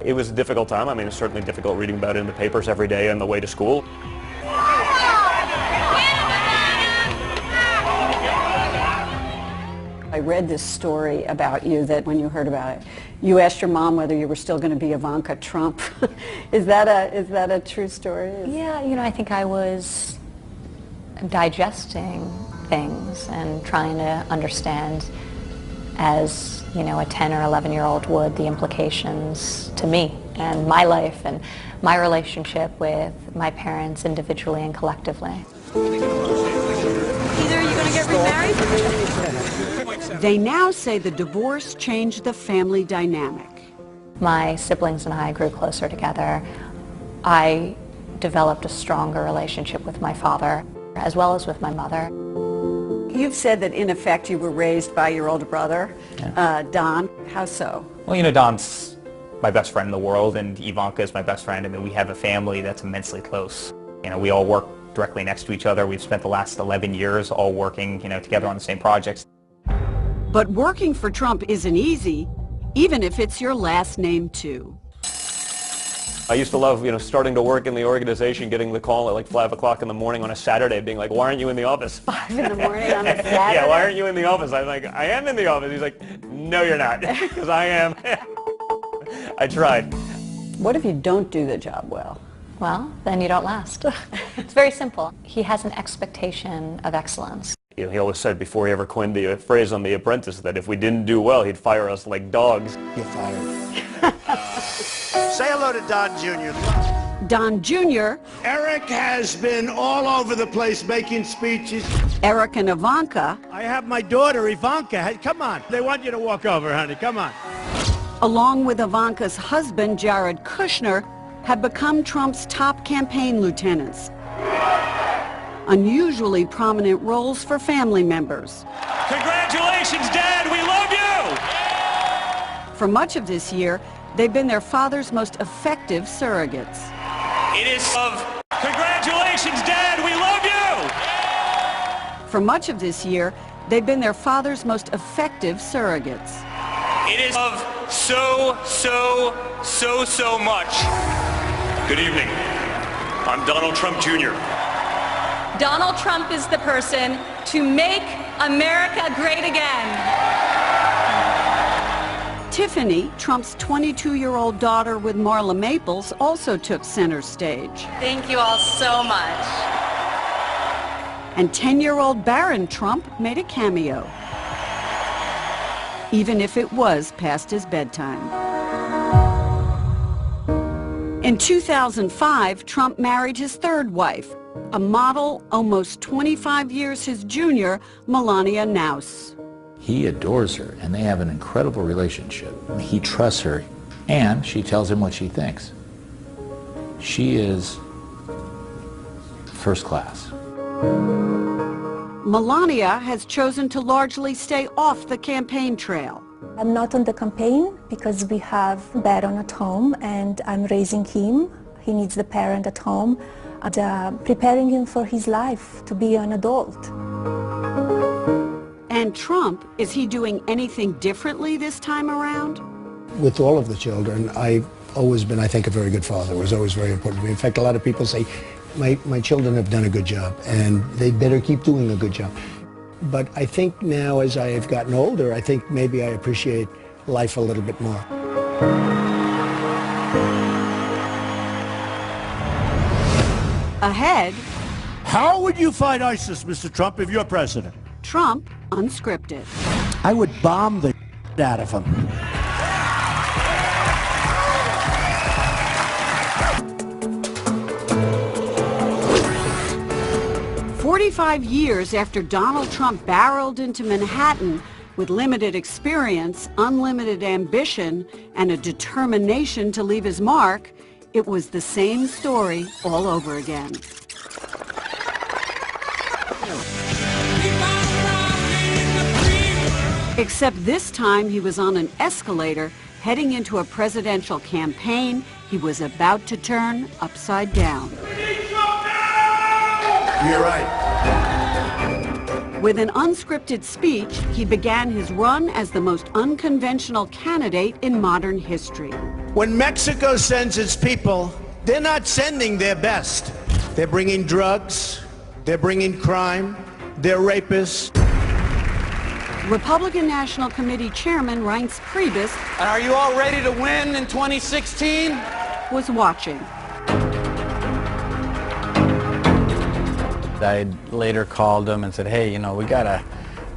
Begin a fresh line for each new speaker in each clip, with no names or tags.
It was a difficult time. I mean, it's certainly difficult reading about it in the papers every day on the way to school.
I read this story about you that when you heard about it, you asked your mom whether you were still going to be Ivanka Trump. Is that a true story?
Yeah, you know, I think I was digesting things and trying to understand, as you know, a 10 or 11-year-old would, the implications to me and my life and my relationship with my parents individually and collectively.
Either are you going to get remarried?
They now say the divorce changed the family dynamic.
My siblings and I grew closer together. I developed a stronger relationship with my father as well as with my mother.
You've said that in effect you were raised by your older brother, Don. How so?
Well, you know, Don's my best friend in the world, and Ivanka is my best friend. I mean, we have a family that's immensely close. You know, we all work directly next to each other. We've spent the last 11 years all working, you know, together on the same projects.
But working for Trump isn't easy, even if it's your last name too.
I used to love, you know, starting to work in the organization, getting the call at like 5 o'clock in the morning on a Saturday, being like, why aren't you in the office?
5 in the morning on a Saturday?
Yeah, why aren't you in the office? I'm like, I am in the office. He's like, no, you're not, because I am. I tried.
What if you don't do the job well?
Well, then you don't last. It's very simple. He has an expectation of excellence.
You know, he always said before he ever coined the phrase on The Apprentice that if we didn't do well, he'd fire us like dogs.
You're fired. Say hello to Don Jr.
Don Jr.
Eric has been all over the place making speeches.
Eric and Ivanka.
I have my daughter, Ivanka. Hey, come on. They want you to walk over, honey. Come on.
Along with Ivanka's husband, Jared Kushner, have become Trump's top campaign lieutenants. Unusually prominent roles for family members.
Congratulations, Dad! We love you!
For much of this year, they've been their father's most effective surrogates.
It is of congratulations, Dad! We love you!
For much of this year, they've been their father's most effective surrogates.
It is of so much. Good evening. I'm Donald Trump Jr.
Donald Trump is the person to make America great again.
Tiffany, Trump's 22-year-old daughter with Marla Maples, also took center stage.
Thank you all so much.
And 10-year-old Barron Trump made a cameo, even if it was past his bedtime. In 2005, Trump married his third wife, a model almost 25 years his junior, Melania Knauss.
He adores her, and they have an incredible relationship. He trusts her, and she tells him what she thinks. She is first class.
Melania has chosen to largely stay off the campaign trail.
I'm not on the campaign because we have Barron at home and I'm raising him. He needs the parent at home and preparing him for his life to be an adult.
And Trump, is he doing anything differently this time around?
With all of the children, I've always been, I think, a very good father. It was always very important to me. In fact, a lot of people say, my children have done a good job, and they better keep doing a good job. But I think now, as I have gotten older, I think maybe I appreciate life a little bit more.
Ahead,
How would you fight ISIS, Mr. Trump, if you're president?
Trump unscripted.
I would bomb the out of him.
45 years after Donald Trump barreled into Manhattan with limited experience, unlimited ambition, and a determination to leave his mark, it was the same story all over again. Except this time he was on an escalator heading into a presidential campaign he was about to turn upside down.
You're right.
With an unscripted speech, he began his run as the most unconventional candidate in modern history.
When Mexico sends its people, they're not sending their best. They're bringing drugs, they're bringing crime, they're rapists.
Republican National Committee Chairman Reince Priebus
Are you all ready to win in 2016?
was watching.
I later called him and said, hey, you know, we got to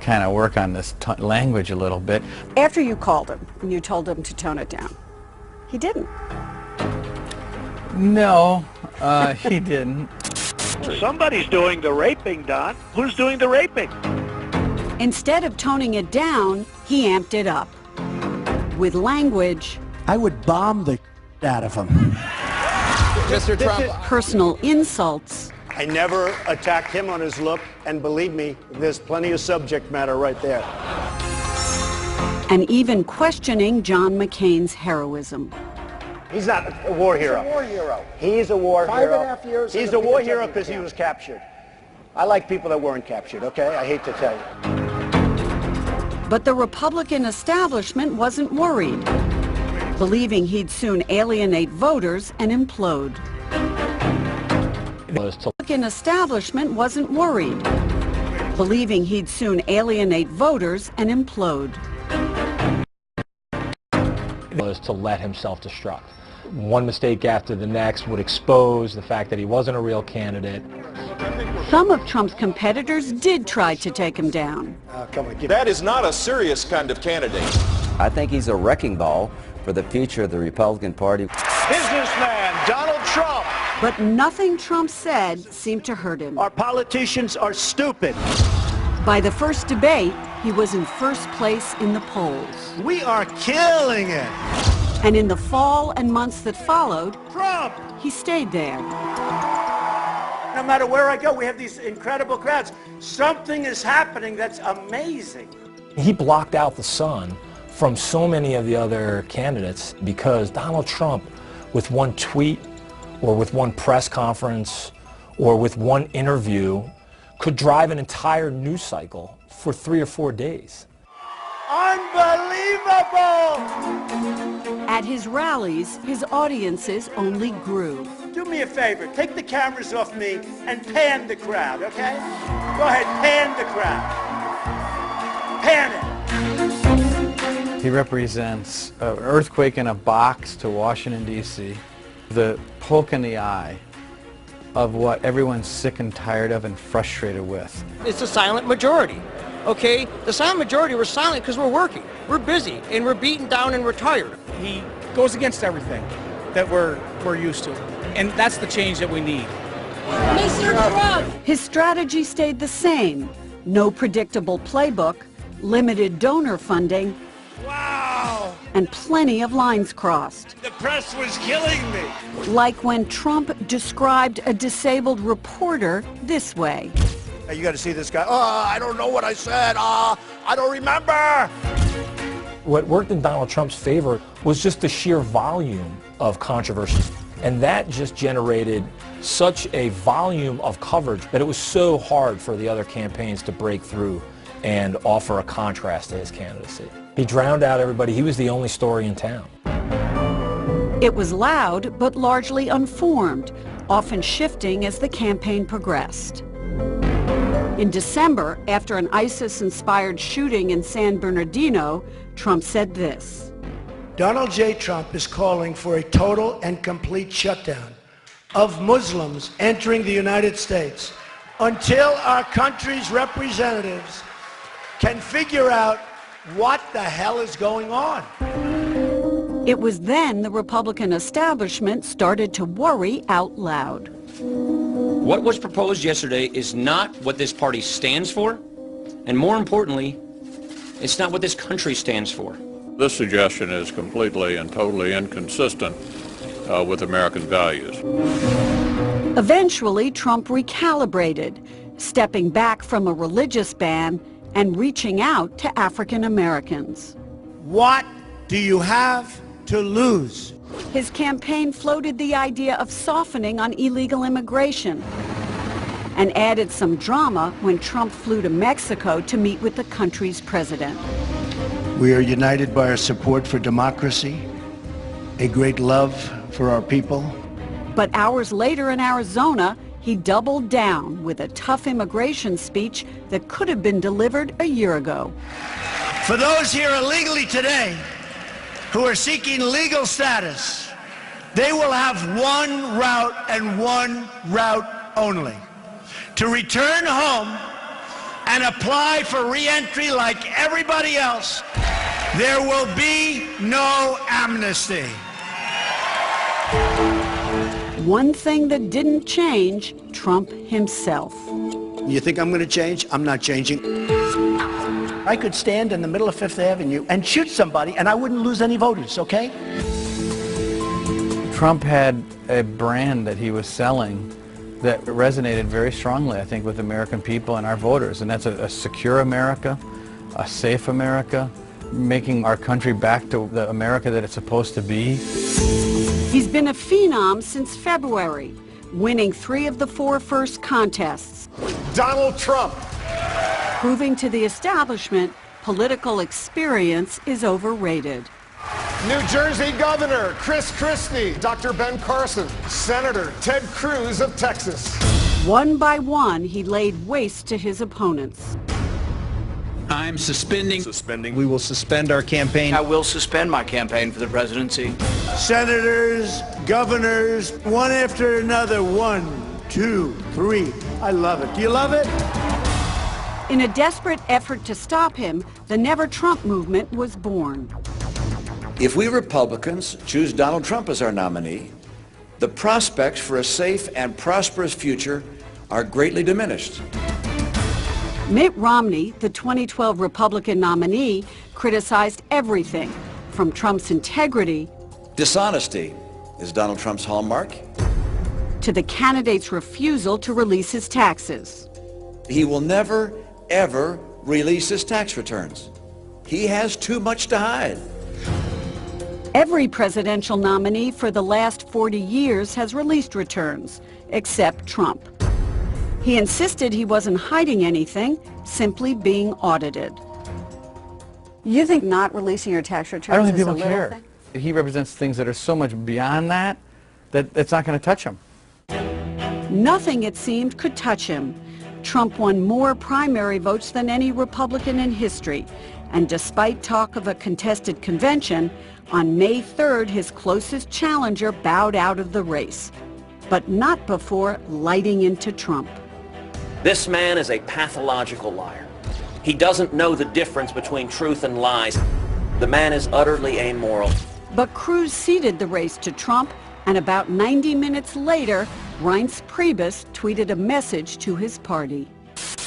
kind of work on this language a little bit.
After you called him and you told him to tone it down, he didn't.
No, he didn't.
Somebody's doing the raping, Don. Who's doing the raping?
Instead of toning it down, he amped it up. With language,
I would bomb the out of him.
Mr. Trump.
personal insults,
I never attacked him on his look, and believe me, there's plenty of subject matter right there.
and even questioning John McCain's heroism.
He's not a war hero. He's a war hero. He's a war hero. 5.5 years. He's a war hero because he was captured. I like people that weren't captured, okay? I hate to tell you.
But the Republican establishment wasn't worried, believing he'd soon alienate voters and implode. The Republican establishment wasn't worried, believing he'd soon alienate voters and implode.
Was to let himself destruct. One mistake after the next would expose the fact that he wasn't a real candidate.
Some of Trump's competitors did try to take him down.
That is not a serious kind of candidate.
I think he's a wrecking ball for the future of the Republican Party.
Businessman Donald Trump.
But nothing Trump said seemed to hurt him.
Our politicians are stupid.
By the first debate, he was in first place in the polls.
We are killing it.
And in the fall and months that followed,
Trump!
he stayed there.
No matter where I go, we have these incredible crowds. Something is happening that's amazing.
He blocked out the sun from so many of the other candidates because Donald Trump, with one tweet or with one press conference or with one interview, could drive an entire news cycle for 3 or 4 days.
Unbelievable!
At his rallies, his audiences only grew.
Do me a favor, take the cameras off me and pan the crowd, okay? Go ahead, pan the crowd. Pan it.
He represents an earthquake in a box to Washington, D.C., the poke in the eye of what everyone's sick and tired of and frustrated with.
It's a silent majority, okay? The silent majority, we're silent because we're working, we're busy, and we're beaten down and we're tired.
He goes against everything that we're used to, and that's the change that we need.
Mr. Trump! His strategy stayed the same. No predictable playbook, limited donor funding,
wow,
and plenty of lines crossed.
The press was killing me.
Like when Trump described a disabled reporter this way.
Hey, you got to see this guy. Oh, I don't know what I said. I don't remember.
What worked in Donald Trump's favor was just the sheer volume of controversy. And that just generated such a volume of coverage that it was so hard for the other campaigns to break through and offer a contrast to his candidacy. He drowned out everybody. He was the only story in town.
It was loud, but largely unformed, often shifting as the campaign progressed. In December, after an ISIS-inspired shooting in San Bernardino, Trump said this.
Donald J. Trump is calling for a total and complete shutdown of Muslims entering the United States until our country's representatives can figure out what the hell is going on.
It was then the Republican establishment started to worry out loud.
What was proposed yesterday is not what this party stands for, and more importantly, it's not what this country stands for.
This suggestion is completely and totally inconsistent with American values.
Eventually, Trump recalibrated, stepping back from a religious ban and reaching out to African Americans.
What do you have to lose?
His campaign floated the idea of softening on illegal immigration and added some drama when Trump flew to Mexico to meet with the country's president.
We are united by our support for democracy, a great love for our people.
But hours later in Arizona, he doubled down with a tough immigration speech that could have been delivered a year ago.
For those here illegally today who are seeking legal status, they will have one route and one route only: to return home and apply for re-entry like everybody else. There will be no amnesty.
One thing that didn't change, Trump himself.
You think I'm going to change? I'm not changing. I could stand in the middle of Fifth Avenue and shoot somebody and I wouldn't lose any voters, okay?
Trump had a brand that he was selling that resonated very strongly, I think, with American people and our voters, and that's a secure America, a safe America, making our country back to the America that it's supposed to be.
He's been a phenom since February, winning 3 of the 4 first contests.
Donald Trump.
Proving to the establishment political experience is overrated.
New Jersey Governor Chris Christie, Dr. Ben Carson, Senator Ted Cruz of Texas.
One by one, he laid waste to his opponents.
I'm suspending.
We will suspend our campaign.
I will suspend my campaign for the presidency.
Senators, governors, one after another. 1, 2, 3. I love it. Do you love it?
In a desperate effort to stop him, the Never Trump movement was born.
If we Republicans choose Donald Trump as our nominee, the prospects for a safe and prosperous future are greatly diminished.
Mitt Romney, the 2012 Republican nominee, criticized everything from Trump's integrity
Dishonesty is Donald Trump's hallmark.
to the candidate's refusal to release his taxes.
He will never, ever release his tax returns. He has too much to hide.
Every presidential nominee for the last 40 years has released returns, except Trump. He insisted he wasn't hiding anything, simply being audited. You think not releasing your tax returns
I don't think
is a
people
little
care.
thing?
He represents things that are so much beyond that, that it's not going to touch him.
Nothing, it seemed, could touch him. Trump won more primary votes than any Republican in history, and despite talk of a contested convention, on May 3rd, his closest challenger bowed out of the race, but not before lighting into Trump.
This man is a pathological liar. He doesn't know the difference between truth and lies. The man is utterly amoral.
But Cruz ceded the race to Trump, and about 90 minutes later, Reince Priebus tweeted a message to his party.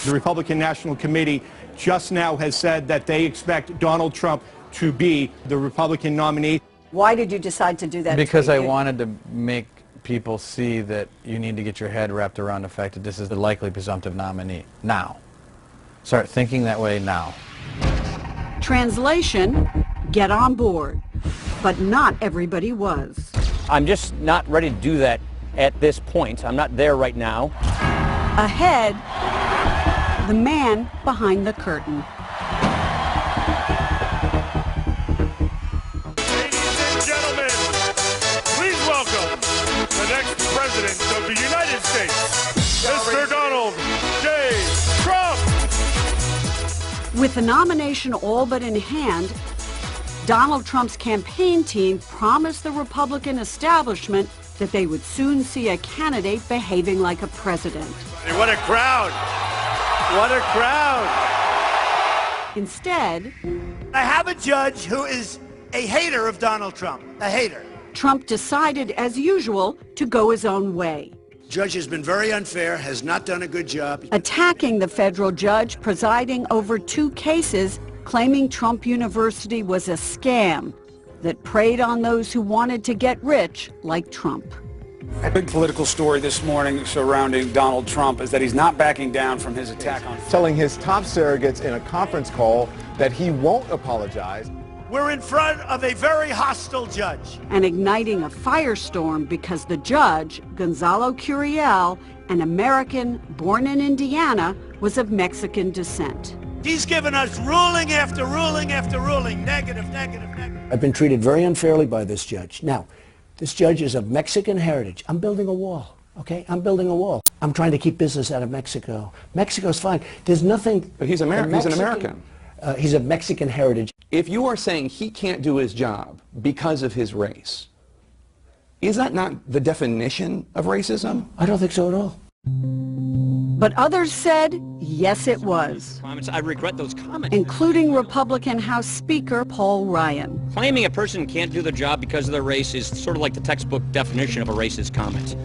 The Republican National Committee just now has said that they expect Donald Trump to be the Republican nominee.
Why did you decide to do that?
Because I wanted to make people see that you need to get your head wrapped around the fact that this is the likely presumptive nominee. Now. Start thinking that way now.
Translation, get on board. But not everybody was.
I'm just not ready to do that at this point. I'm not there right now.
Ahead, the man behind the curtain.
Gentlemen, please welcome the next president of the United States, Mr. Donald J. Trump.
With the nomination all but in hand, Donald Trump's campaign team promised the Republican establishment that they would soon see a candidate behaving like a president.
What a crowd! What a crowd!
Instead,
I have a judge who is a hater of Donald Trump, a hater.
Trump decided, as usual, to go his own way.
Judge has been very unfair, has not done a good job.
Attacking the federal judge presiding over 2 cases claiming Trump University was a scam that preyed on those who wanted to get rich like Trump.
A big political story this morning surrounding Donald Trump is that he's not backing down from his attack on...
Telling his top surrogates in a conference call that he won't apologize.
We're in front of a very hostile judge.
And igniting a firestorm because the judge, Gonzalo Curiel, an American born in Indiana, was of Mexican descent.
He's given us ruling after ruling after ruling, negative, negative, negative.
I've been treated very unfairly by this judge. Now, this judge is of Mexican heritage. I'm building a wall, okay? I'm building a wall. I'm trying to keep business out of Mexico. Mexico's fine. There's nothing...
But he's American. He's an American.
He's of Mexican heritage.
If you are saying he can't do his job because of his race, is that not the definition of racism?
I don't think so at all.
But others said, yes, it was.
I regret those comments.
Including Republican House Speaker Paul Ryan.
Claiming a person can't do the job because of their race is sort of like the textbook definition of a racist comment.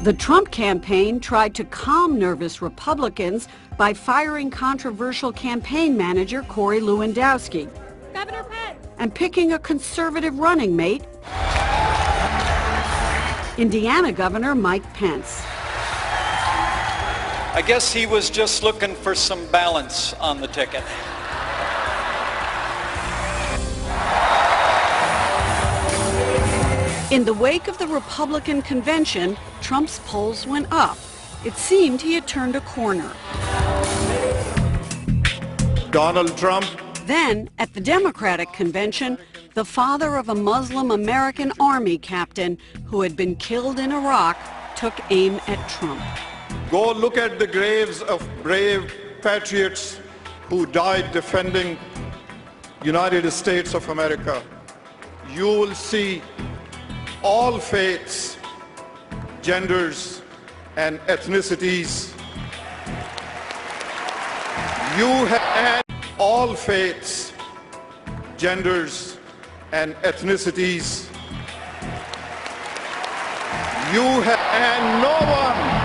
The Trump campaign tried to calm nervous Republicans by firing controversial campaign manager Corey Lewandowski.
Governor Pence.
And picking a conservative running mate, Indiana Governor Mike Pence.
I guess he was just looking for some balance on the ticket.
In the wake of the Republican convention, Trump's polls went up. It seemed he had turned a corner.
Donald Trump.
Then, at the Democratic convention, the father of a Muslim American Army captain who had been killed in Iraq took aim at Trump.
Go look at the graves of brave patriots who died defending United States of America. You will see all faiths, genders, and ethnicities. You have all faiths, genders, and ethnicities. You have and no one.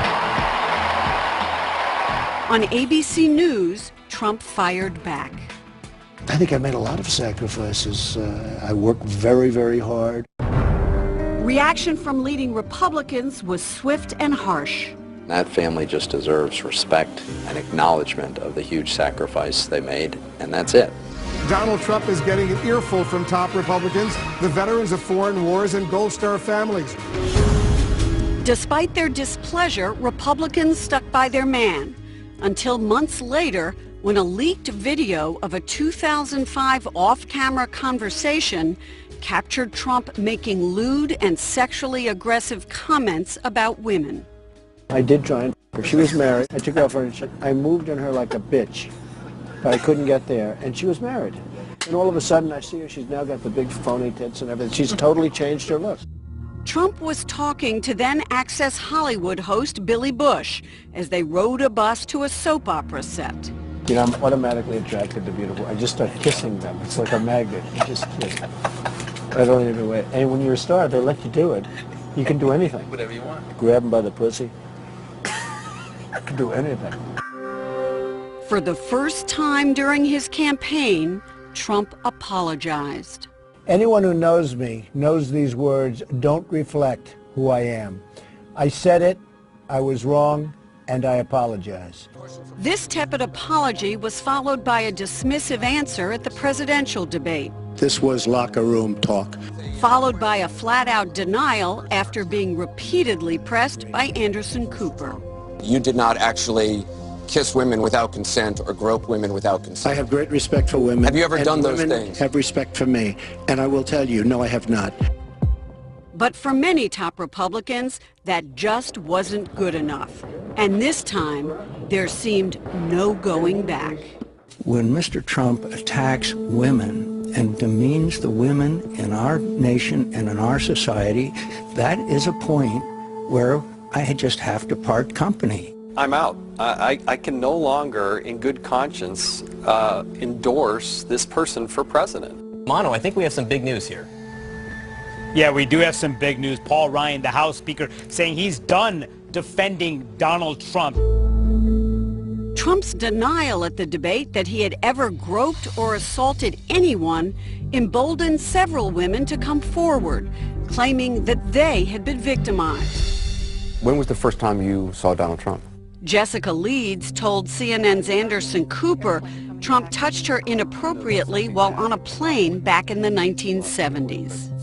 On ABC News, Trump fired back.
I think I made a lot of sacrifices. I worked very, very hard.
Reaction from leading Republicans was swift and harsh.
That family just deserves respect and acknowledgement of the huge sacrifice they made, and that's it.
Donald Trump is getting an earful from top Republicans, the veterans of foreign wars and Gold Star families.
Despite their displeasure, Republicans stuck by their man. Until months later, when a leaked video of a 2005 off-camera conversation captured Trump making lewd and sexually aggressive comments about women.
I did try and her. She was married. I took off her and I moved on her like a bitch, but I couldn't get there. And she was married. And all of a sudden I see her, she's now got the big phony tits and everything. She's totally changed her look.
Trump was talking to then Access Hollywood host Billy Bush as they rode a bus to a soap opera set.
You know, I'm automatically attracted to beautiful. I just start kissing them. It's like a magnet. You just kiss. I don't even wait. And when you're a star, they let you do it. You can do anything.
Whatever you want.
Grab them by the pussy. I can do anything.
For the first time during his campaign, Trump apologized.
Anyone who knows me knows these words don't reflect who I am. I said it, I was wrong, and I apologize.
This tepid apology was followed by a dismissive answer at the presidential debate.
This was locker room talk.
Followed by a flat-out denial after being repeatedly pressed by Anderson Cooper.
You did not actually kiss women without consent or grope women without consent.
I have great respect for women.
Have you ever done those
women
things?
Have respect for me. And I will tell you, no, I have not.
But for many top Republicans, that just wasn't good enough. And this time, there seemed no going back.
When Mr. Trump attacks women and demeans the women in our nation and in our society, that is a point where I just have to part company.
I'm out. I can no longer, in good conscience, endorse this person for president.
Mono, I think we have some big news here.
Yeah, we do have some big news. Paul Ryan, the House Speaker, saying he's done defending Donald Trump.
Trump's denial at the debate that he had ever groped or assaulted anyone emboldened several women to come forward, claiming that they had been victimized.
When was the first time you saw Donald Trump?
Jessica Leeds told CNN's Anderson Cooper Trump touched her inappropriately while on a plane back in the 1970s.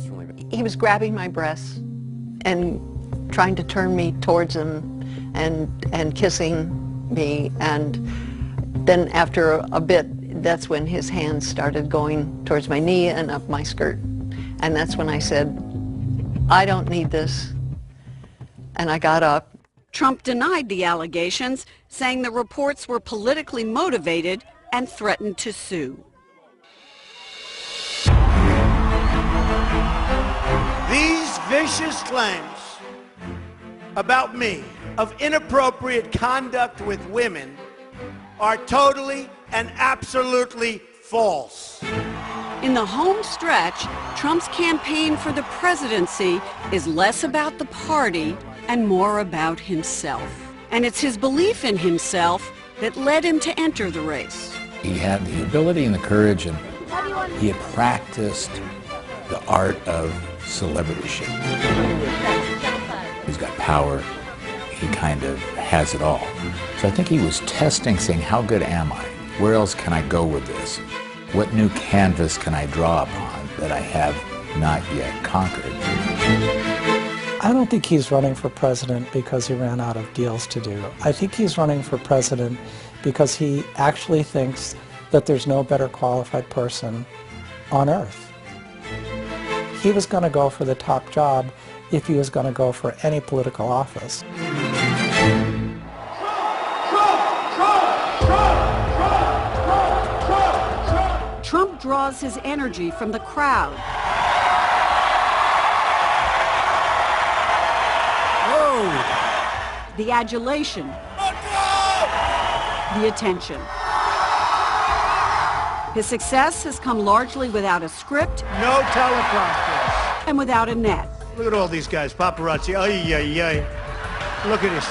He was grabbing my breasts and trying to turn me towards him and kissing me, and Then after a bit, that's when his hands started going towards my knee and up my skirt. And that's when I said, I don't need this. And I got up.
Trump denied the allegations, saying the reports were politically motivated and threatened to sue.
These vicious claims about me of inappropriate conduct with women are totally and absolutely false.
In the home stretch, Trump's campaign for the presidency is less about the party and more about himself. And it's his belief in himself that led him to enter the race.
He had the ability and the courage, and he had practiced the art of celebrityship. He's got power. He kind of has it all. So I think he was testing, saying, how good am I? Where else can I go with this? What new canvas can I draw upon that I have not yet conquered?
I don't think he's running for president because he ran out of deals to do. I think he's running for president because he actually thinks that there's no better qualified person on earth. He was going to go for the top job if he was going to go for any political office.
Trump draws his energy from the crowd. Whoa! The adulation. The attention. His success has come largely without a script.
No teleprompters.
And without a net.
Look at all these guys, paparazzi. Ay, ay, ay. Look at this.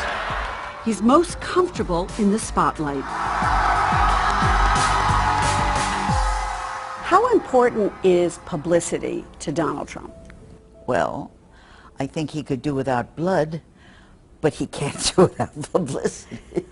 He's most comfortable in the spotlight. How important is publicity to Donald Trump?
Well, I think he could do without blood, but he can't do without publicity.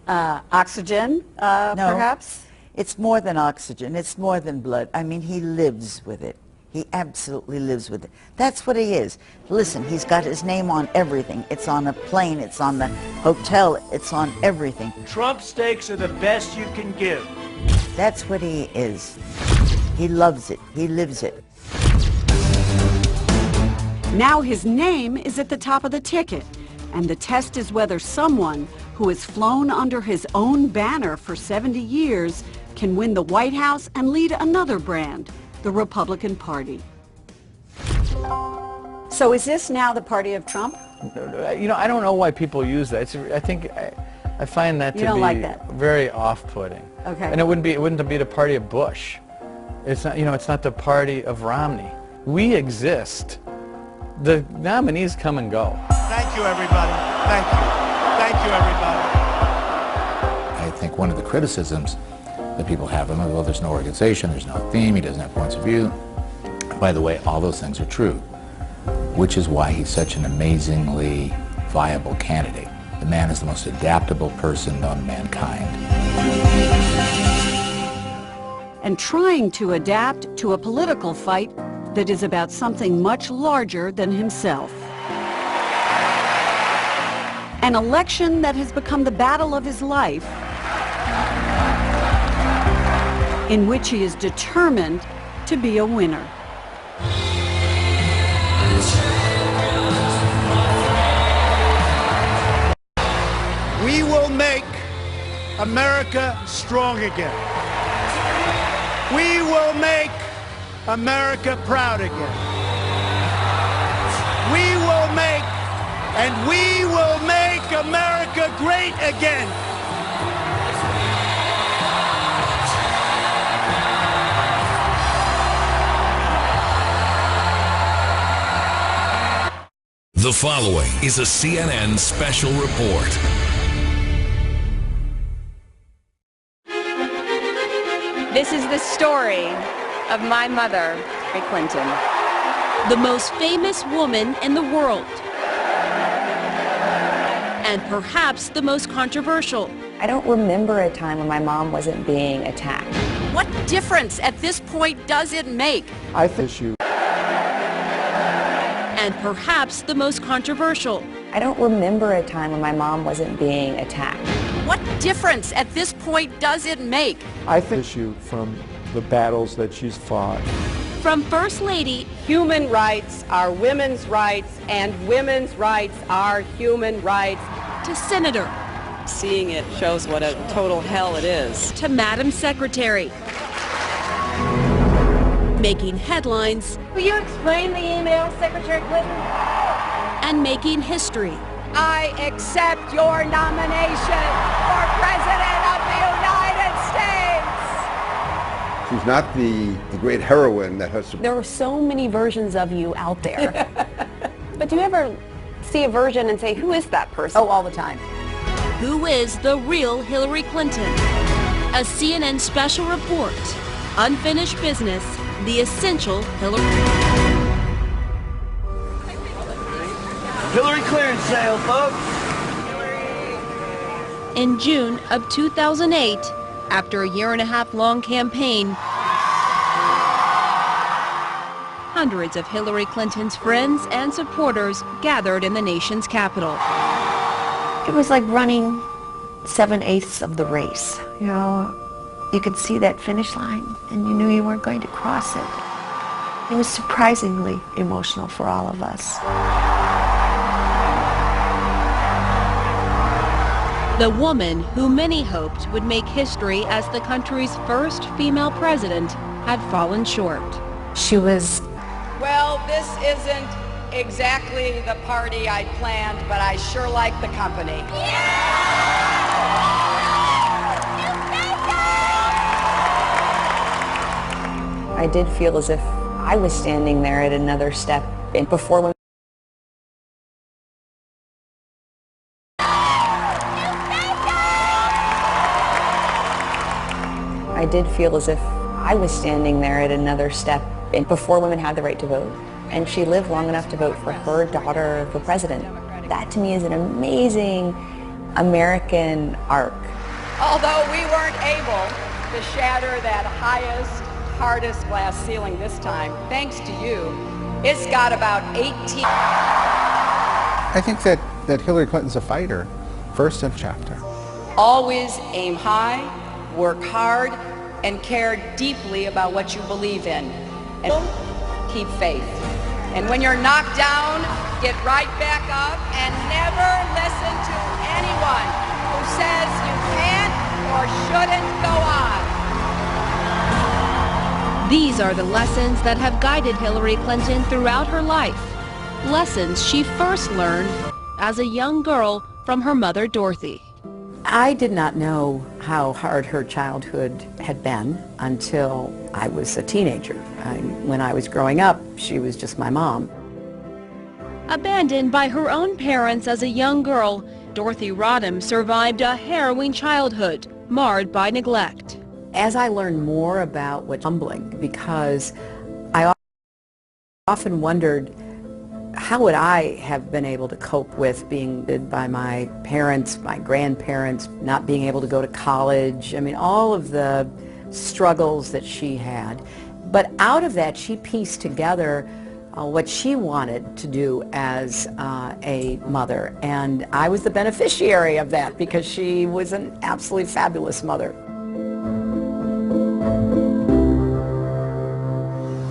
Oxygen,
No,
perhaps?
It's more than oxygen. It's more than blood. I mean, he lives with it. He absolutely lives with it. That's what he is. Listen, he's got his name on everything. It's on a plane. It's on the hotel. It's on everything.
Trump steaks are the best you can give.
That's what he is. He loves it. He lives it.
Now his name is at the top of the ticket, and the test is whether someone who has flown under his own banner for 70 years can win the White House and lead another brand, the Republican Party. So is this now the party of Trump?
You know, I don't know why people use that. I find that to be very off-putting.
Okay.
And it wouldn't be the party of Bush. It's not, it's not the party of Romney. We exist. The nominees come and go.
Thank you, everybody. Thank you. Thank you, everybody.
I think one of the criticisms that people have of him, well, there's no organization, there's no theme, he doesn't have points of view. By the way, all those things are true, which is why he's such an amazingly viable candidate. The man is the most adaptable person known to mankind.
And trying to adapt to a political fight that is about something much larger than himself. An election that has become the battle of his life, in which he is determined to be a winner.
We will make America strong again. We will make America proud again. We will make America great again.
The following is a CNN special report.
This is the story of my mother, Hillary Clinton.
The most famous woman in the world. And perhaps the most controversial.
I don't remember a time when my mom wasn't being attacked.
What difference at this point does it make?
I think you.
And perhaps the most controversial.
I don't remember a time when my mom wasn't being attacked.
What difference at this point does it make?
I think issue from the battles that she's fought.
From First Lady,
human rights are women's rights, and women's rights are human rights,
to Senator.
Seeing it shows what a total hell it is.
To Madam Secretary. Making headlines.
Will you explain the email, Secretary Clinton?
And making history.
I accept your nomination for President of the United States.
She's not the great heroine that has...
There are so many versions of you out there. But do you ever see a version and say, who is that person?
Oh, all the time.
Who is the real Hillary Clinton? A CNN special report. Unfinished business. The essential Hillary
clearance sale, folks.
In June of 2008, after a year-and-a-half-long campaign, hundreds of Hillary Clinton's friends and supporters gathered in the nation's capital.
It was like running 7/8 of the race. You know, you could see that finish line and you knew you weren't going to cross it. It was surprisingly emotional for all of us.
The woman who many hoped would make history as the country's first female president had fallen short.
She was...
Well, this isn't exactly the party I planned, but I sure like the company.
I did feel as if I was standing there at another step before women. I did feel as if I was standing there at another step before women had the right to vote. And she lived long enough to vote for her daughter for president. That to me is an amazing American arc.
Although we weren't able to shatter that highest, hardest glass ceiling this time, thanks to you, it's got about 18...
I think that Hillary Clinton's a fighter, first in chapter.
Always aim high, work hard, and care deeply about what you believe in. And keep faith. And when you're knocked down, get right back up and never listen to anyone who says you can't or shouldn't go on.
These are the lessons that have guided Hillary Clinton throughout her life. Lessons she first learned as a young girl from her mother, Dorothy.
I did not know how hard her childhood had been until I was a teenager. When I was growing up, she was just my mom.
Abandoned by her own parents as a young girl, Dorothy Rodham survived a harrowing childhood marred by neglect.
As I learned more about what's humbling, because I often wondered, how would I have been able to cope with being did by my parents, my grandparents, not being able to go to college? I mean, all of the struggles that she had. But out of that, she pieced together what she wanted to do as a mother. And I was the beneficiary of that because she was an absolutely fabulous mother.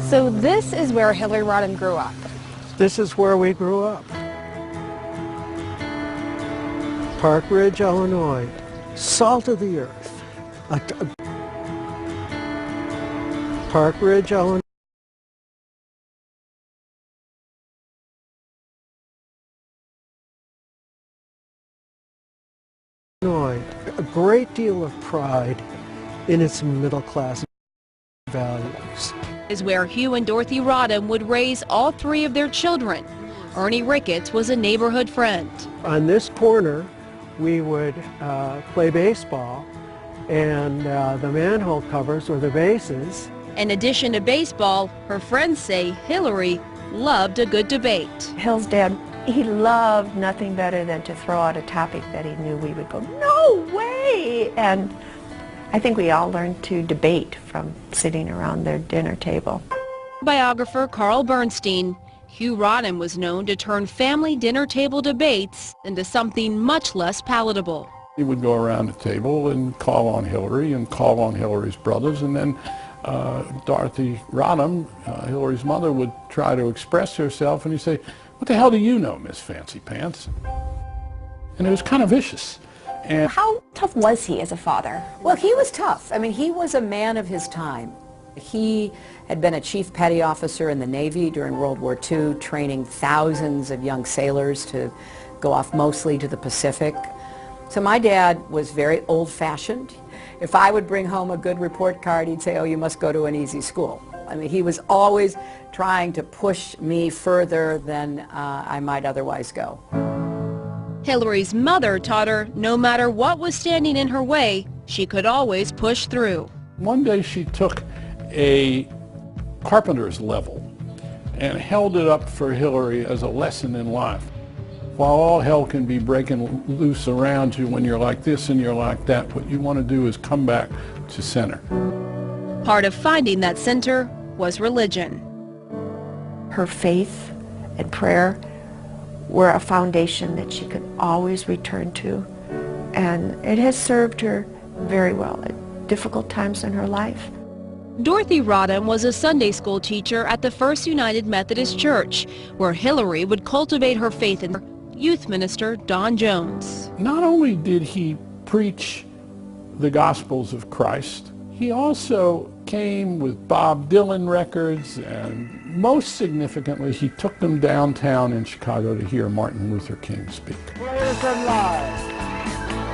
So this is where Hillary Rodham grew up.
This is where we grew up. Park Ridge, Illinois. Salt of the earth. Park Ridge, Illinois. A great deal of pride in its middle class values.
Is where Hugh and Dorothy Rodham would raise all three of their children. Ernie Ricketts was a neighborhood friend.
On this corner, we would play baseball, and the manhole covers were the bases.
In addition to baseball, her friends say Hillary loved a good debate.
Hill's dad, he loved nothing better than to throw out a topic that he knew we would go, no way! And I think we all learned to debate from sitting around their dinner table.
Biographer Carl Bernstein, Hugh Rodham was known to turn family dinner table debates into something much less palatable.
He would go around the table and call on Hillary and call on Hillary's brothers, and then Dorothy Rodham, Hillary's mother, would try to express herself, and he'd say, "What the hell do you know, Miss Fancy Pants?" And it was kind of vicious. And
how tough was he as a father?
Well, he was tough. I mean, he was a man of his time. He had been a chief petty officer in the Navy during World War II, training thousands of young sailors to go off mostly to the Pacific. So my dad was very old-fashioned. If I would bring home a good report card, he'd say, "Oh, you must go to an easy school." I mean, he was always trying to push me further than I might otherwise go.
Hillary's mother taught her no matter what was standing in her way, she could always push through.
one day she took a carpenter's level and held it up for Hillary as a lesson in life. While all hell can be breaking loose around you when you're like this and you're like that, what you want to do is come back to center.
Part of finding that center was religion.
Her faith and prayer were a foundation that she could always return to, and it has served her very well at difficult times in her life.
Dorothy Rodham was a Sunday school teacher at the First United Methodist Church, where Hillary would cultivate her faith in youth minister Don Jones.
Not only did he preach the Gospels of Christ, he also came with Bob Dylan records, and most significantly, he took them downtown in Chicago to hear Martin Luther King speak.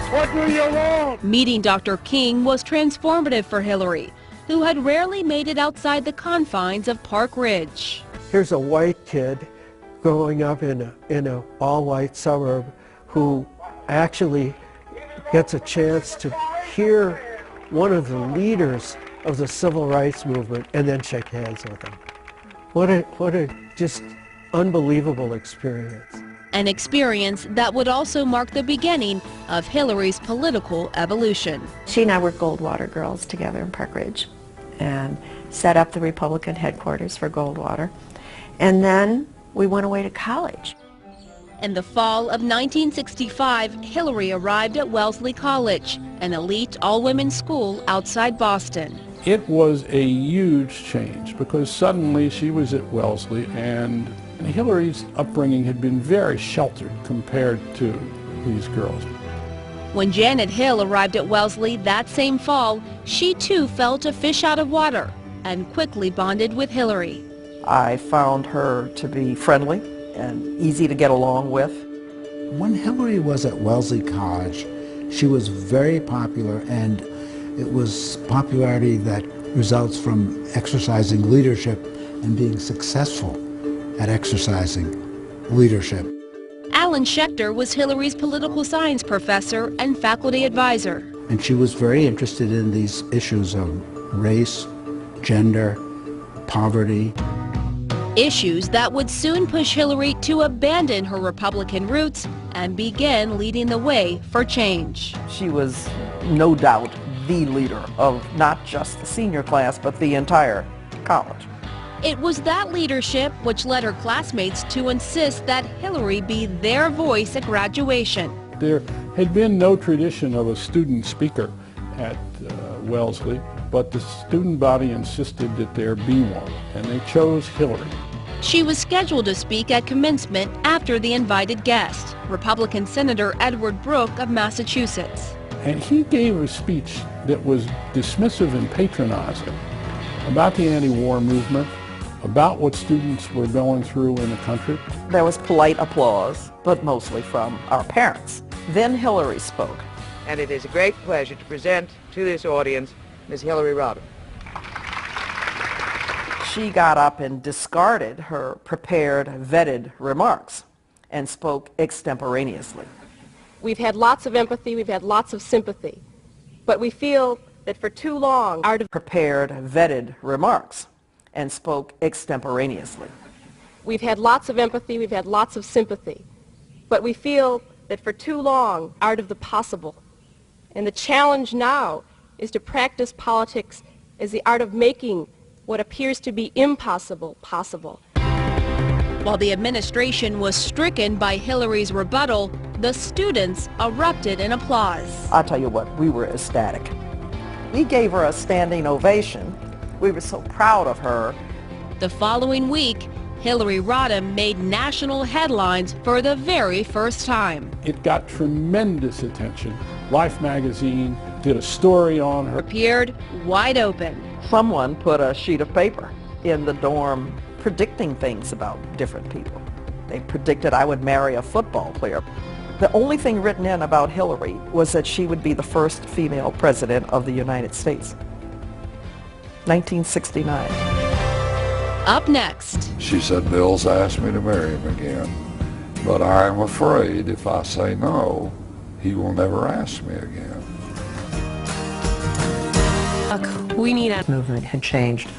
What do you want?
Meeting Dr. King was transformative for Hillary, who had rarely made it outside the confines of Park Ridge.
Here's a white kid growing up in a all-white suburb who actually gets a chance to hear one of the leaders of the civil rights movement and then shake hands with him. What a just unbelievable experience.
An experience that would also mark the beginning of Hillary's political evolution.
She and I were Goldwater girls together in Park Ridge and set up the Republican headquarters for Goldwater. And then we went away to college.
In the fall of 1965, Hillary arrived at Wellesley College, an elite all-women's school outside Boston.
It was a huge change because suddenly she was at Wellesley, and Hillary's upbringing had been very sheltered compared to these girls.
When Janet Hill arrived at Wellesley that same fall, she too felt a fish out of water and quickly bonded with Hillary.
I found her to be friendly and easy to get along with.
When Hillary was at Wellesley College, she was very popular, and it was popularity that results from exercising leadership and being successful at exercising leadership.
Alan Schechter was Hillary's political science professor and faculty advisor.
And she was very interested in these issues of race, gender, poverty.
Issues that would soon push Hillary to abandon her Republican roots and begin leading the way for change.
She was no doubt the leader of not just the senior class, but the entire college.
It was that leadership which led her classmates to insist that Hillary be their voice at graduation.
There had been no tradition of a student speaker at Wellesley, but the student body insisted that there be one, and they chose Hillary.
She was scheduled to speak at commencement after the invited guest, Republican Senator Edward Brooke of Massachusetts.
And he gave a speech that was dismissive and patronizing about the anti-war movement, about what students were going through in the country.
There was polite applause, but mostly from our parents. Then Hillary spoke.
And it is a great pleasure to present to this audience Ms. Hillary Rodham.
She got up and discarded her prepared, vetted remarks and spoke extemporaneously.
We've had lots of empathy, we've had lots of sympathy, but we feel that for too long our
prepared, vetted remarks and spoke extemporaneously.
We've had lots of empathy, we've had lots of sympathy, but we feel that for too long art of the possible. And the challenge now is to practice politics as the art of making what appears to be impossible possible.
While the administration was stricken by Hillary's rebuttal, the students erupted in applause.
I'll tell you what, we were ecstatic. We gave her a standing ovation. We were so proud of her.
The following week, Hillary Rodham made national headlines for the very first time.
It got tremendous attention. Life magazine did a story on her.
Appeared wide open.
Someone put a sheet of paper in the dorm predicting things about different people. They predicted I would marry a football player. The only thing written in about Hillary was that she would be the first female president of the United States. 1969.
Up next.
She said, Bill's asked me to marry him again, but I am afraid if I say no, he will never ask me again.
We need a
movement had changed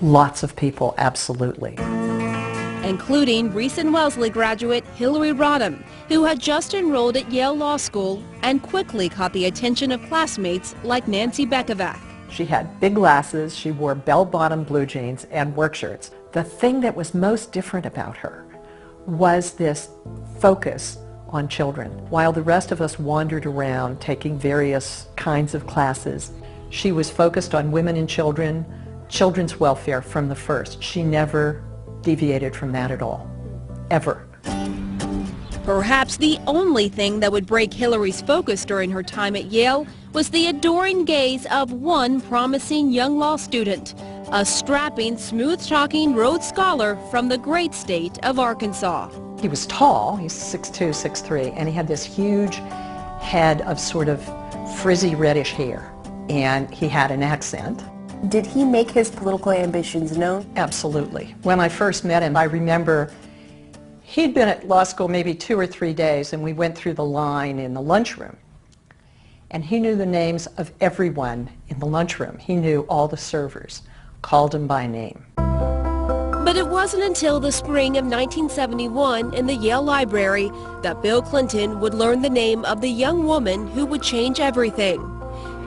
lots of people, absolutely.
Including recent Wellesley graduate Hillary Rodham, who had just enrolled at Yale Law School and quickly caught the attention of classmates like Nancy Bekovac.
She had big glasses, she wore bell-bottom blue jeans and work shirts. The thing that was most different about her was this focus on children. While the rest of us wandered around taking various kinds of classes, she was focused on women and children, children's welfare from the first. She never deviated from that at all, ever.
Perhaps the only thing that would break Hillary's focus during her time at Yale was the adoring gaze of one promising young law student, a strapping, smooth-talking Rhodes Scholar from the great state of Arkansas.
He was tall, he's 6'2", 6'3", and he had this huge head of sort of frizzy reddish hair, and he had an accent.
Did he make his political ambitions known?
Absolutely. When I first met him, I remember he'd been at law school maybe 2 or 3 days, and we went through the line in the lunchroom. And he knew the names of everyone in the lunchroom. He knew all the servers, called them by name.
But it wasn't until the spring of 1971 in the Yale Library that Bill Clinton would learn the name of the young woman who would change everything.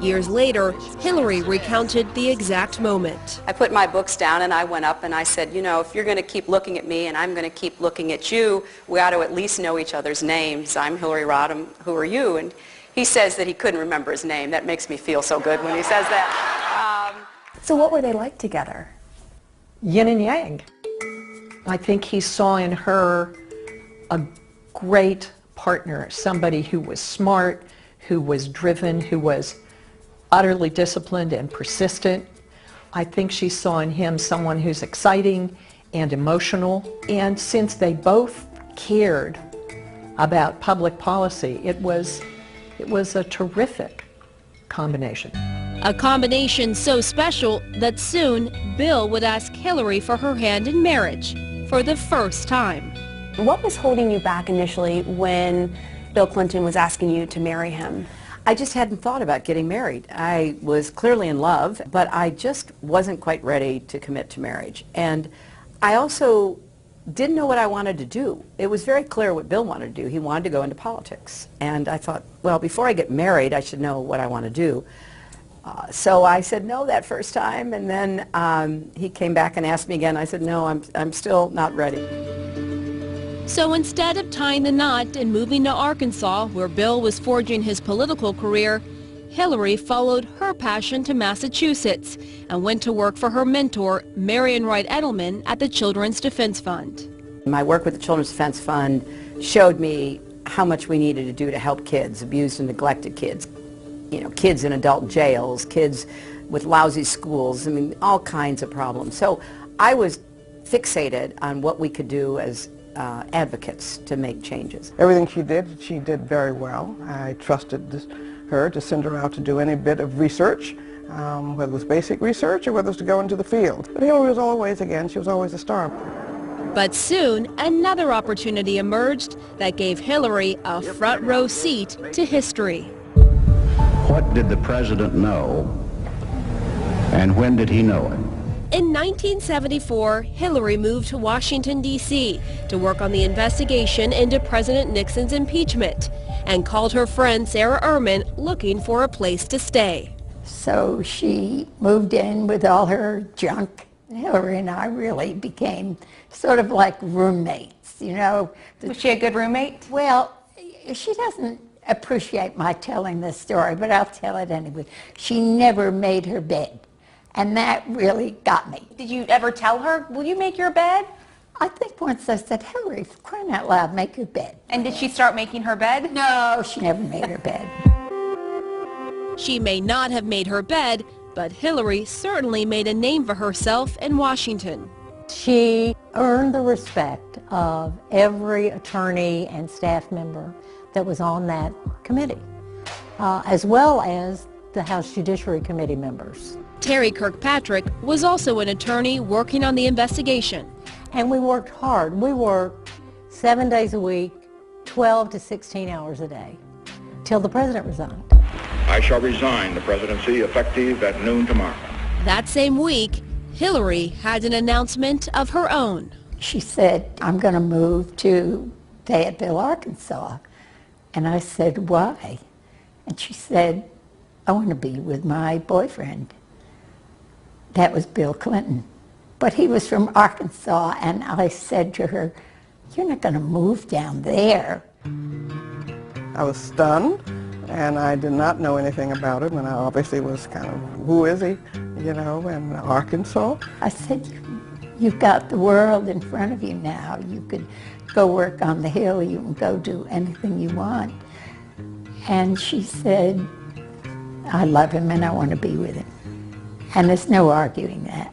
Years later, Hillary recounted the exact moment.
I put my books down and I went up and I said, you know, if you're going to keep looking at me and I'm going to keep looking at you, we ought to at least know each other's names. I'm Hillary Rodham. Who are you? And he says that he couldn't remember his name. That makes me feel so good when he says that.
So what were they like together?
Yin and yang. I think he saw in her a great partner, somebody who was smart, who was driven, who was utterly disciplined and persistent. I think she saw in him someone who's exciting and emotional. And since they both cared about public policy, it was a terrific combination.
A combination so special that soon Bill would ask Hillary for her hand in marriage for the first time.
What was holding you back initially when Bill Clinton was asking you to marry him?
I just hadn't thought about getting married. I was clearly in love, but I just wasn't quite ready to commit to marriage. And I also didn't know what I wanted to do. It was very clear what Bill wanted to do. He wanted to go into politics. And I thought, well, before I get married, I should know what I want to do. So I said no that first time, and then he came back and asked me again. I said, no, I'm still not ready.
So instead of tying the knot and moving to Arkansas, where Bill was forging his political career, Hillary followed her passion to Massachusetts and went to work for her mentor, Marion Wright Edelman, at the Children's Defense Fund.
My work with the Children's Defense Fund showed me how much we needed to do to help kids, abused and neglected kids. You know, kids in adult jails, kids with lousy schools, I mean, all kinds of problems. So I was fixated on what we could do as advocates to make changes.
Everything she did very well. I trusted her to send her out to do any bit of research, whether it was basic research or whether it was to go into the field. But Hillary was always, again, she was always a star.
But soon, another opportunity emerged that gave Hillary a front row seat to history.
What did the president know, and when did he know it?
In 1974, Hillary moved to Washington, D.C. to work on the investigation into President Nixon's impeachment and called her friend Sarah Ehrman looking for a place to stay.
So she moved in with all her junk. Hillary and I really became sort of like roommates, you know.
Was she a good roommate?
Well, she doesn't appreciate my telling this story, but I'll tell it anyway. She never made her bed, and that really got me.
Did you ever tell her, will you make your bed?
I think once I said, Hillary, for crying out loud, make your bed.
And did she start making her bed?
No, she never made her bed.
She may not have made her bed, but Hillary certainly made a name for herself in Washington.
She earned the respect of every attorney and staff member that was on that committee, as well as the House Judiciary Committee members.
Terry Kirkpatrick was also an attorney working on the investigation.
And we worked hard. We worked 7 days a week, 12 to 16 hours a day, till the president resigned.
I shall resign the presidency effective at noon tomorrow.
That same week, Hillary had an announcement of her own.
She said, I'm going to move to Fayetteville, Arkansas. And I said, why? And she said, I want to be with my boyfriend. That was Bill Clinton. But he was from Arkansas, and I said to her, you're not going to move down there.
I was stunned, and I did not know anything about him, and I obviously was kind of, who is he, you know, in Arkansas.
I said, you've got the world in front of you now. You could go work on the Hill, you can go do anything you want. And she said, I love him and I want to be with him. And there's no arguing that.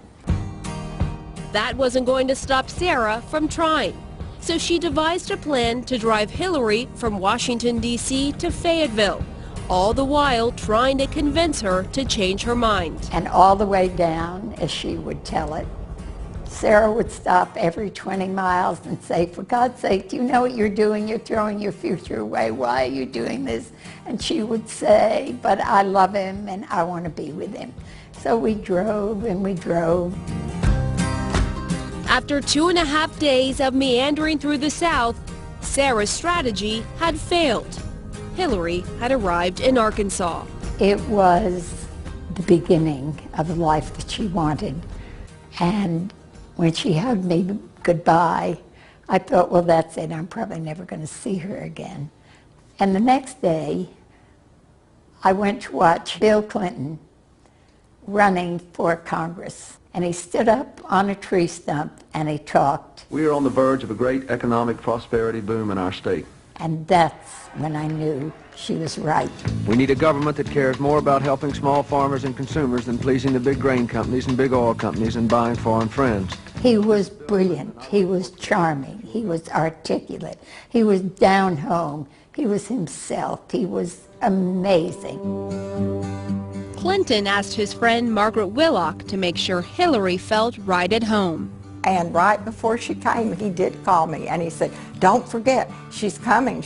That wasn't going to stop Sarah from trying. So she devised a plan to drive Hillary from Washington, D.C. to Fayetteville, all the while trying to convince her to change her mind.
And all the way down, as she would tell it, Sarah would stop every 20 miles and say, for God's sake, do you know what you're doing? You're throwing your future away. Why are you doing this? And she would say, but I love him and I want to be with him. So we drove and we drove.
After 2.5 days of meandering through the South, Sarah's strategy had failed. Hillary had arrived in Arkansas.
It was the beginning of the life that she wanted. And when she hugged me goodbye, I thought, well, that's it. I'm probably never going to see her again. And the next day, I went to watch Bill Clinton running for Congress. And he stood up on a tree stump and he talked.
We are on the verge of a great economic prosperity boom in our state.
And that's when I knew she was right.
We need a government that cares more about helping small farmers and consumers than pleasing the big grain companies and big oil companies and buying foreign friends.
He was brilliant. He was charming. He was articulate. He was down home. He was himself. He was amazing.
Clinton asked his friend Margaret Willock to make sure Hillary felt right at home.
And right before she came, he did call me, and he said, don't forget, she's coming,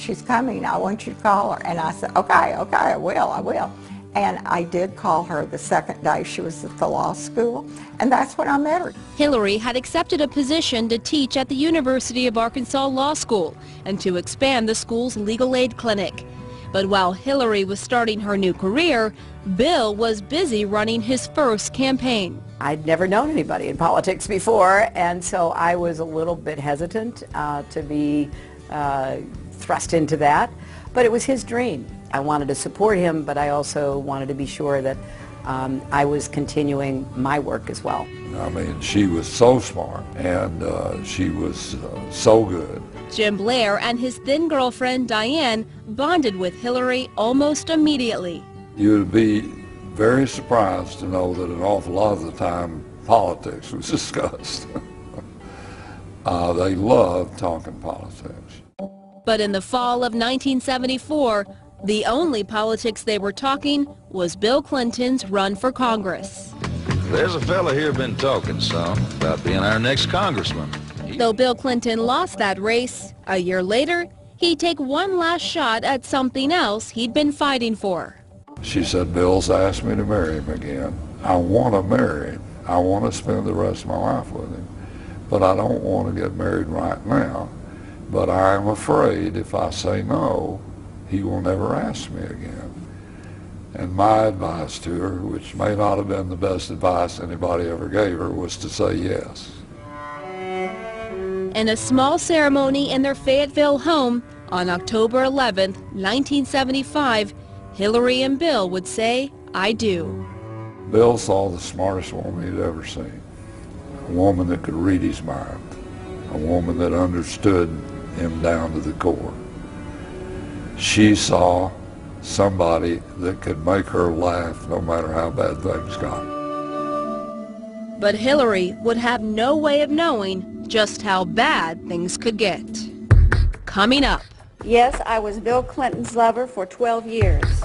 I want you to call her. And I said, okay, I will. And I did call her the second day she was at the law school, and that's when I met her.
Hillary had accepted a position to teach at the University of Arkansas Law School and to expand the school's legal aid clinic. But while Hillary was starting her new career, Bill was busy running his first campaign.
I'd never known anybody in politics before, and so I was a little bit hesitant to be thrust into that. But it was his dream. I wanted to support him, but I also wanted to be sure that I was continuing my work as well.
I mean, she was so smart, and she was so good.
Jim Blair and his then girlfriend Diane bonded with Hillary almost immediately.
You would be very surprised to know that an awful lot of the time politics was discussed. They loved talking politics.
But in the fall of 1974, the only politics they were talking was Bill Clinton's run for Congress.
There's a fella here been talking some about being our next congressman.
Though Bill Clinton lost that race, a year later, he'd take one last shot at something else he'd been fighting for.
She said, Bill's asked me to marry him again. I want to marry him. I want to spend the rest of my life with him. But I don't want to get married right now. But I am afraid if I say no, he will never ask me again. And my advice to her, which may not have been the best advice anybody ever gave her, was to say yes.
In a small ceremony in their Fayetteville home, On October 11, 1975, Hillary and Bill would say, "I do."
Bill saw the smartest woman he'd ever seen, a woman that could read his mind, a woman that understood him down to the core. She saw somebody that could make her laugh no matter how bad things got.
But Hillary would have no way of knowing just how bad things could get. Coming up.
Yes, I was Bill Clinton's lover for 12 years.